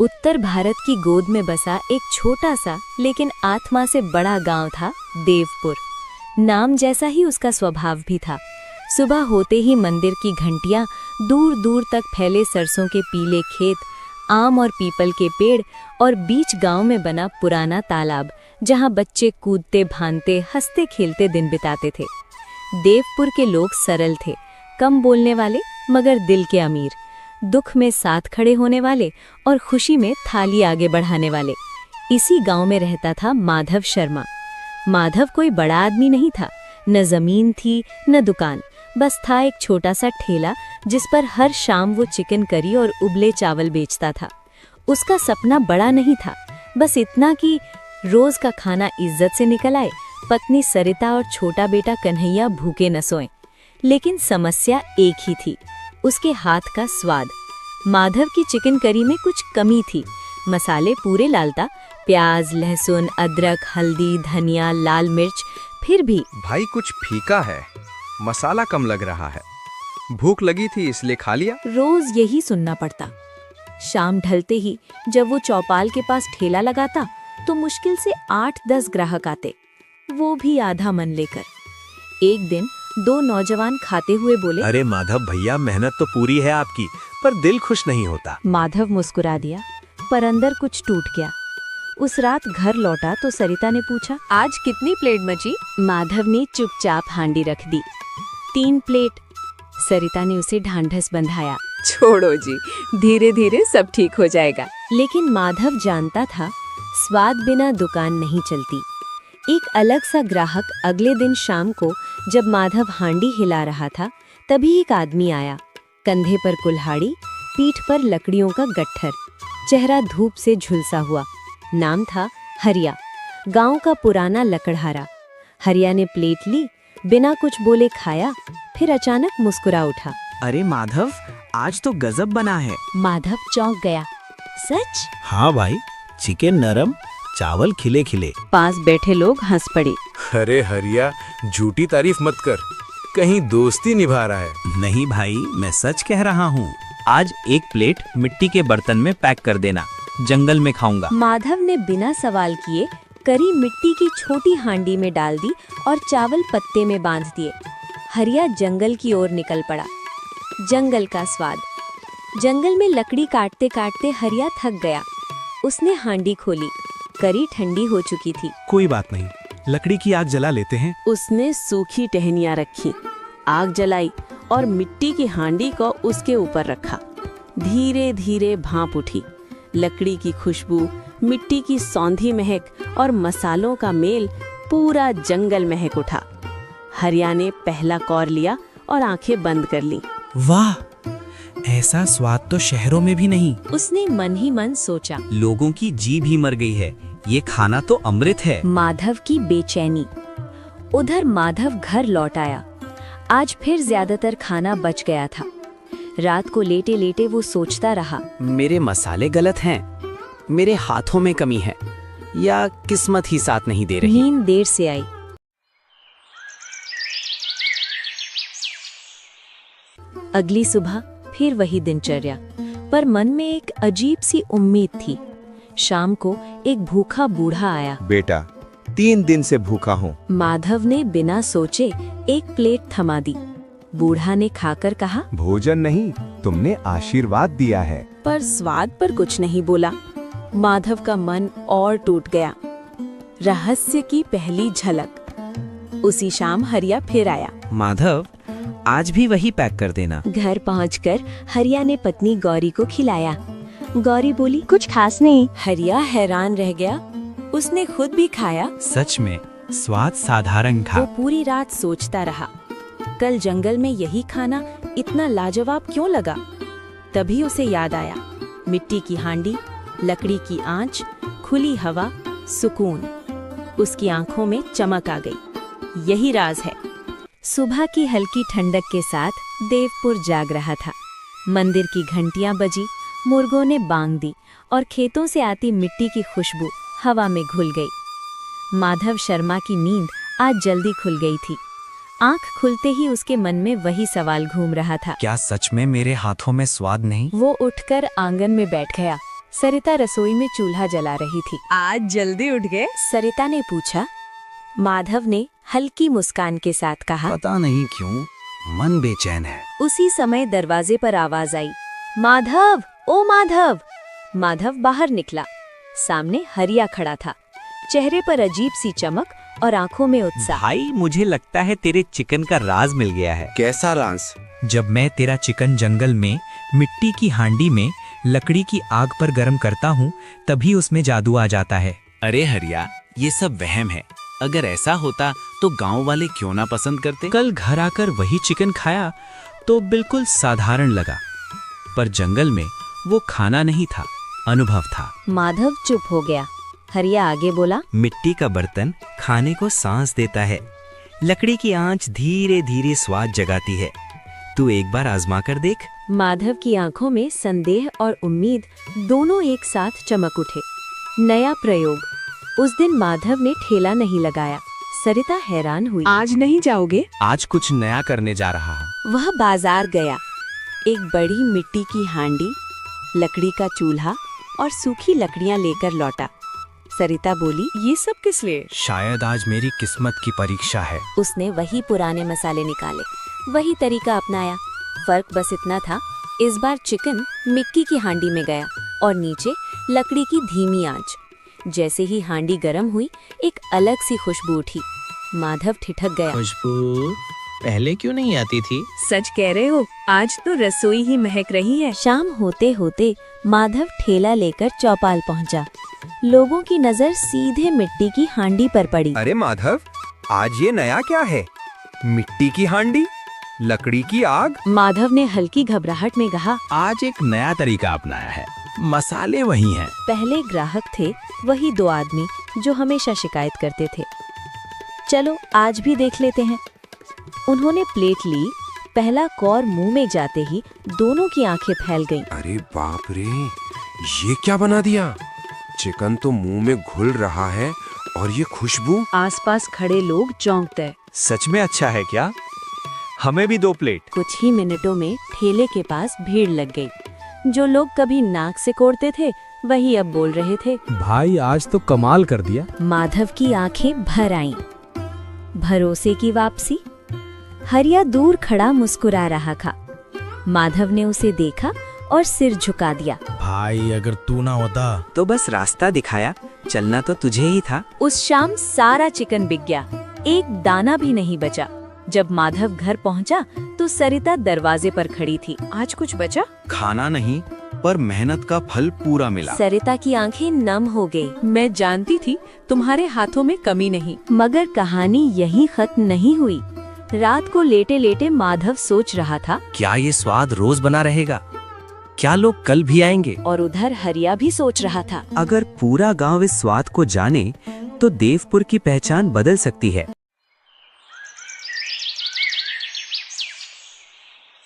उत्तर भारत की गोद में बसा एक छोटा सा लेकिन आत्मा से बड़ा गांव था देवपुर। नाम जैसा ही उसका स्वभाव भी था। सुबह होते ही मंदिर की घंटियां, दूर दूर तक फैले सरसों के पीले खेत, आम और पीपल के पेड़ और बीच गांव में बना पुराना तालाब जहां बच्चे कूदते भानते हंसते खेलते दिन बिताते थे। देवपुर के लोग सरल थे, कम बोलने वाले मगर दिल के अमीर, दुख में साथ खड़े होने वाले और खुशी में थाली आगे बढ़ाने वाले। इसी गांव में रहता था माधव शर्मा। माधव कोई बड़ा आदमी नहीं था, न जमीन थी न दुकान, बस था एक छोटा सा ठेला जिस पर हर शाम वो चिकन करी और उबले चावल बेचता था। उसका सपना बड़ा नहीं था, बस इतना कि रोज का खाना इज्जत से निकल आए, पत्नी सरिता और छोटा बेटा कन्हैया भूखे न सोएं। लेकिन समस्या एक ही थी, उसके हाथ का स्वाद। माधव की चिकन करी में कुछ कमी थी। मसाले पूरे डालता, प्याज, लहसुन, अदरक, हल्दी, धनिया, लाल मिर्च, फिर भी भाई कुछ फीका है, मसाला कम लग रहा है। भूख लगी थी इसलिए खा लिया। रोज यही सुनना पड़ता। शाम ढलते ही जब वो चौपाल के पास ठेला लगाता तो मुश्किल से 8-10 ग्राहक आते, वो भी आधा मन लेकर। एक दिन दो नौजवान खाते हुए बोले, अरे माधव भैया, मेहनत तो पूरी है आपकी, पर दिल खुश नहीं होता। माधव मुस्कुरा दिया, पर अंदर कुछ टूट गया। उस रात घर लौटा तो सरिता ने पूछा, आज कितनी प्लेट बची? माधव ने चुपचाप हांडी रख दी। 3 प्लेट। सरिता ने उसे ढांढस बंधाया, छोड़ो जी, धीरे धीरे सब ठीक हो जाएगा। लेकिन माधव जानता था स्वाद बिना दुकान नहीं चलती। एक अलग सा ग्राहक अगले दिन शाम को जब माधव हांडी हिला रहा था, तभी एक आदमी आया। कंधे पर कुल्हाड़ी, पीठ पर लकड़ियों का गट्ठर, चेहरा धूप से झुलसा हुआ। नाम था हरिया, गांव का पुराना लकड़हारा। हरिया ने प्लेट ली, बिना कुछ बोले खाया, फिर अचानक मुस्कुरा उठा। अरे माधव, आज तो गजब बना है। माधव चौंक गया, सच? हाँ भाई, चिकन नरम, चावल खिले खिले। पास बैठे लोग हंस पड़े। अरे हरिया, झूठी तारीफ मत कर, कहीं दोस्ती निभा रहा है। नहीं भाई, मैं सच कह रहा हूँ। आज एक प्लेट मिट्टी के बर्तन में पैक कर देना, जंगल में खाऊंगा। माधव ने बिना सवाल किए करी मिट्टी की छोटी हांडी में डाल दी और चावल पत्ते में बांध दिए। हरिया जंगल की ओर निकल पड़ा। जंगल का स्वाद। जंगल में लकड़ी काटते काटते हरिया थक गया। उसने हांडी खोली, करी ठंडी हो चुकी थी। कोई बात नहीं, लकड़ी की आग जला लेते हैं। उसने सूखी टहनियां रखी, आग जलाई और मिट्टी की हांडी को उसके ऊपर रखा। धीरे धीरे भाप उठी। लकड़ी की खुशबू, मिट्टी की सौंधी महक और मसालों का मेल, पूरा जंगल महक उठा। हरिया ने पहला कौर लिया और आंखें बंद कर ली। वाह, ऐसा स्वाद तो शहरों में भी नहीं। उसने मन ही मन सोचा। लोगों की जीभ ही मर गई है, ये खाना तो अमृत है। माधव की बेचैनी। उधर माधव घर लौट आया। आज फिर ज्यादातर खाना बच गया था। रात को लेटे लेटे वो सोचता रहा, मेरे मसाले गलत हैं, मेरे हाथों में कमी है, या किस्मत ही साथ नहीं दे रही। नींद देर से आई। अगली सुबह फिर वही दिनचर्या, पर मन में एक अजीब सी उम्मीद थी। शाम को एक भूखा बूढ़ा आया। बेटा, 3 दिन से भूखा हूँ। माधव ने बिना सोचे एक प्लेट थमा दी। बूढ़ा ने खाकर कहा, भोजन नहीं, तुमने आशीर्वाद दिया है। पर स्वाद पर कुछ नहीं बोला। माधव का मन और टूट गया। रहस्य की पहली झलक। उसी शाम हरिया फिर आया। माधव, आज भी वही पैक कर देना। घर पहुंचकर हरिया ने पत्नी गौरी को खिलाया। गौरी बोली, कुछ खास नहीं। हरिया हैरान रह गया। उसने खुद भी खाया। सच में स्वाद साधारण था। वो पूरी रात सोचता रहा, कल जंगल में यही खाना इतना लाजवाब क्यों लगा। तभी उसे याद आया, मिट्टी की हांडी, लकड़ी की आंच, खुली हवा, सुकून। उसकी आंखों में चमक आ गई। यही राज है। सुबह की हल्की ठंडक के साथ देवपुर जाग रहा था। मंदिर की घंटियां बजी, मुर्गों ने बांग दी और खेतों से आती मिट्टी की खुशबू हवा में घुल गई। माधव शर्मा की नींद आज जल्दी खुल गई थी। आंख खुलते ही उसके मन में वही सवाल घूम रहा था, क्या सच में मेरे हाथों में स्वाद नहीं? वो उठकर आंगन में बैठ गया। सरिता रसोई में चूल्हा जला रही थी। आज जल्दी उठ गए? सरिता ने पूछा। माधव ने हल्की मुस्कान के साथ कहा, पता नहीं क्यों मन बेचैन है। उसी समय दरवाजे पर आवाज आई, माधव, ओ माधव। माधव बाहर निकला। सामने हरिया खड़ा था, चेहरे पर अजीब सी चमक और आंखों में उत्साह। भाई, मुझे लगता है तेरे चिकन का राज मिल गया है। कैसा राज? जब मैं तेरा चिकन जंगल में मिट्टी की हांडी में लकड़ी की आग पर गर्म करता हूँ, तभी उसमें जादू आ जाता है। अरे हरिया, ये सब वहम है। अगर ऐसा होता तो गांव वाले क्यों ना पसंद करते? कल घर आकर वही चिकन खाया तो बिल्कुल साधारण लगा, पर जंगल में वो खाना नहीं था, अनुभव था। माधव चुप हो गया। हरिया आगे बोला, मिट्टी का बर्तन खाने को सांस देता है, लकड़ी की आंच धीरे धीरे स्वाद जगाती है। तू एक बार आजमा कर देख। माधव की आंखों में संदेह और उम्मीद दोनों एक साथ चमक उठे। नया प्रयोग। उस दिन माधव ने ठेला नहीं लगाया। सरिता हैरान हुई। आज नहीं जाओगे? आज कुछ नया करने जा रहा हूँ। वह बाजार गया। एक बड़ी मिट्टी की हांडी, लकड़ी का चूल्हा और सूखी लकड़ियां लेकर लौटा। सरिता बोली, ये सब किस लिए? शायद आज मेरी किस्मत की परीक्षा है। उसने वही पुराने मसाले निकाले, वही तरीका अपनाया। फर्क बस इतना था, इस बार चिकन मिट्टी की हांडी में गया और नीचे लकड़ी की धीमी आंच। जैसे ही हांडी गर्म हुई, एक अलग सी खुशबू उठी। माधव ठिठक गया। खुशबू पहले क्यों नहीं आती थी? सच कह रहे हो, आज तो रसोई ही महक रही है। शाम होते होते माधव ठेला लेकर चौपाल पहुंचा। लोगों की नजर सीधे मिट्टी की हांडी पर पड़ी। अरे माधव, आज ये नया क्या है? मिट्टी की हांडी, लकड़ी की आग। माधव ने हल्की घबराहट में कहा, आज एक नया तरीका अपनाया है, मसाले वही हैं। पहले ग्राहक थे वही 2 आदमी जो हमेशा शिकायत करते थे। चलो आज भी देख लेते हैं। उन्होंने प्लेट ली। पहला कौर मुंह में जाते ही दोनों की आंखें फैल गईं। अरे बाप रे, ये क्या बना दिया? चिकन तो मुंह में घुल रहा है और ये खुशबू। आसपास खड़े लोग चौंकते। सच में अच्छा है क्या? हमें भी 2 प्लेट। कुछ ही मिनटों में ठेले के पास भीड़ लग गई। जो लोग कभी नाक से कोड़ते थे, वही अब बोल रहे थे, भाई आज तो कमाल कर दिया। माधव की आंखें भर आईं। भरोसे की वापसी। हरिया दूर खड़ा मुस्कुरा रहा था। माधव ने उसे देखा और सिर झुका दिया। भाई अगर तू ना होता तो बस रास्ता दिखाया, चलना तो तुझे ही था। उस शाम सारा चिकन बिक गया, एक दाना भी नहीं बचा। जब माधव घर पहुंचा तो सरिता दरवाजे पर खड़ी थी। आज कुछ बचा? खाना नहीं, पर मेहनत का फल पूरा मिला। सरिता की आंखें नम हो गई। मैं जानती थी तुम्हारे हाथों में कमी नहीं। मगर कहानी यहीं खत्म नहीं हुई। रात को लेटे लेटे माधव सोच रहा था, क्या ये स्वाद रोज बना रहेगा? क्या लोग कल भी आएंगे? और उधर हरिया भी सोच रहा था, अगर पूरा गांव इस स्वाद को जाने तो देवपुर की पहचान बदल सकती है।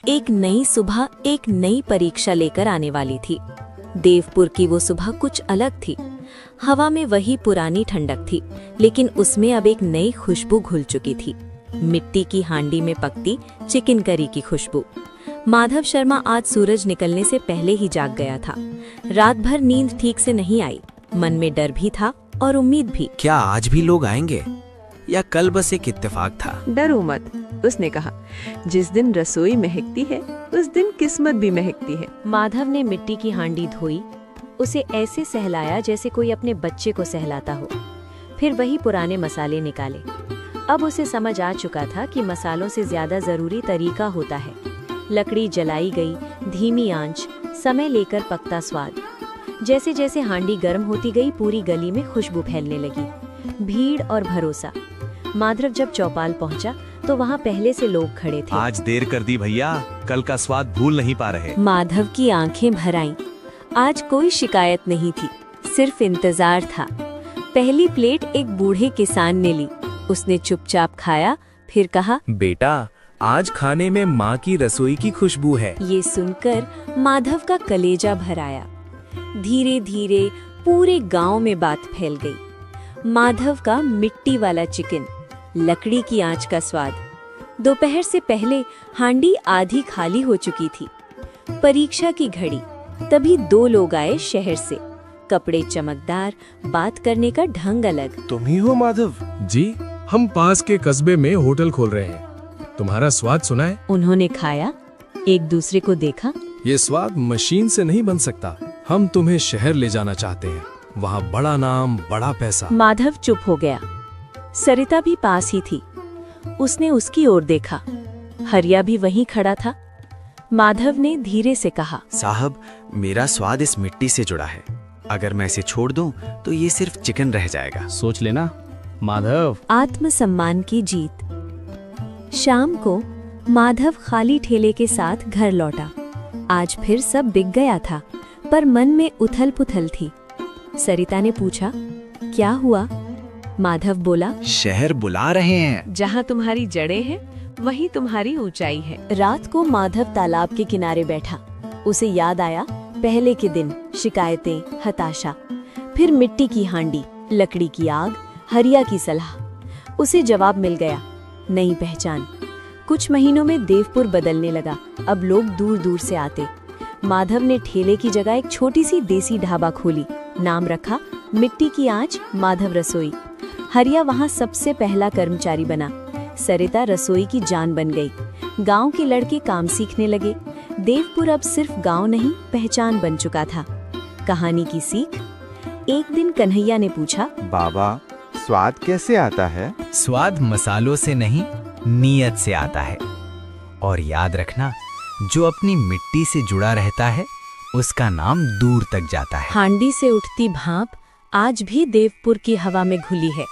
एक नई सुबह एक नई परीक्षा लेकर आने वाली थी। देवपुर की वो सुबह कुछ अलग थी। हवा में वही पुरानी ठंडक थी, लेकिन उसमें अब एक नई खुशबू घुल चुकी थी। मिट्टी की हांडी में पकती चिकन करी की खुशबू। माधव शर्मा आज सूरज निकलने से पहले ही जाग गया था। रात भर नींद ठीक से नहीं आई। मन में डर भी था और उम्मीद भी। क्या आज भी लोग आएंगे या कल बस एक इत्तेफाक था? डरो मत, उसने कहा। जिस दिन रसोई महकती है, उस दिन किस्मत भी महकती है। माधव ने मिट्टी की हांडी धोई, उसे ऐसे सहलाया जैसे कोई अपने बच्चे को सहलाता हो। फिर वही पुराने मसाले निकाले। अब उसे समझ आ चुका था कि मसालों से ज्यादा जरूरी तरीका होता है। लकड़ी जलाई गई, धीमी आंच, समय लेकर पकता स्वाद। जैसे जैसे हांडी गर्म होती गई, पूरी गली में खुशबू फैलने लगी। भीड़ और भरोसा। माधव जब चौपाल पहुंचा तो वहाँ पहले से लोग खड़े थे। आज देर कर दी भैया, कल का स्वाद भूल नहीं पा रहे। माधव की आंखें भर आईं। आज कोई शिकायत नहीं थी, सिर्फ इंतजार था। पहली प्लेट एक बूढ़े किसान ने ली। उसने चुपचाप खाया, फिर कहा, बेटा आज खाने में माँ की रसोई की खुशबू है। ये सुनकर माधव का कलेजा भर आया। धीरे धीरे पूरे गांव में बात फैल गई। माधव का मिट्टी वाला चिकन, लकड़ी की आंच का स्वाद। दोपहर से पहले हांडी आधी खाली हो चुकी थी। परीक्षा की घड़ी, तभी 2 लोग आए शहर से। कपड़े चमकदार, बात करने का ढंग अलग। तुम ही हो माधव? जी, हम पास के कस्बे में होटल खोल रहे हैं। तुम्हारा स्वाद सुना है? उन्होंने खाया, एक दूसरे को देखा। ये स्वाद मशीन से नहीं बन सकता। हम तुम्हें शहर ले जाना चाहते हैं, वहाँ बड़ा नाम, बड़ा पैसा। माधव चुप हो गया। सरिता भी पास ही थी। उसने उसकी ओर देखा। हरिया भी वहीं खड़ा था। माधव ने धीरे से कहा, साहब, मेरा स्वाद इस मिट्टी से जुड़ा है। अगर मैं इसे छोड़ दूं तो ये सिर्फ चिकन रह जाएगा। सोच लेना माधव। आत्मसम्मान की जीत। शाम को माधव खाली ठेले के साथ घर लौटा। आज फिर सब बिक गया था, पर मन में उथल पुथल थी। सरिता ने पूछा, क्या हुआ? माधव बोला, शहर बुला रहे हैं। जहाँ तुम्हारी जड़ें हैं वहीं तुम्हारी ऊंचाई है। रात को माधव तालाब के किनारे बैठा। उसे याद आया पहले के दिन, शिकायतें, हताशा, फिर मिट्टी की हांडी, लकड़ी की आग, हरिया की सलाह। उसे जवाब मिल गया, नई पहचान। कुछ महीनों में देवपुर बदलने लगा। अब लोग दूर दूर से आते। माधव ने ठेले की जगह एक छोटी सी देसी ढाबा खोली। नाम रखा मिट्टी की आंच माधव रसोई। हरिया वहाँ सबसे पहला कर्मचारी बना। सरिता रसोई की जान बन गई। गांव के लड़के काम सीखने लगे। देवपुर अब सिर्फ गांव नहीं, पहचान बन चुका था। कहानी की सीख। एक दिन कन्हैया ने पूछा, बाबा, स्वाद कैसे आता है? स्वाद मसालों से नहीं, नीयत से आता है। और याद रखना, जो अपनी मिट्टी से जुड़ा रहता है उसका नाम दूर तक जाता है। हांडी से उठती भाप आज भी देवपुर की हवा में घुली है।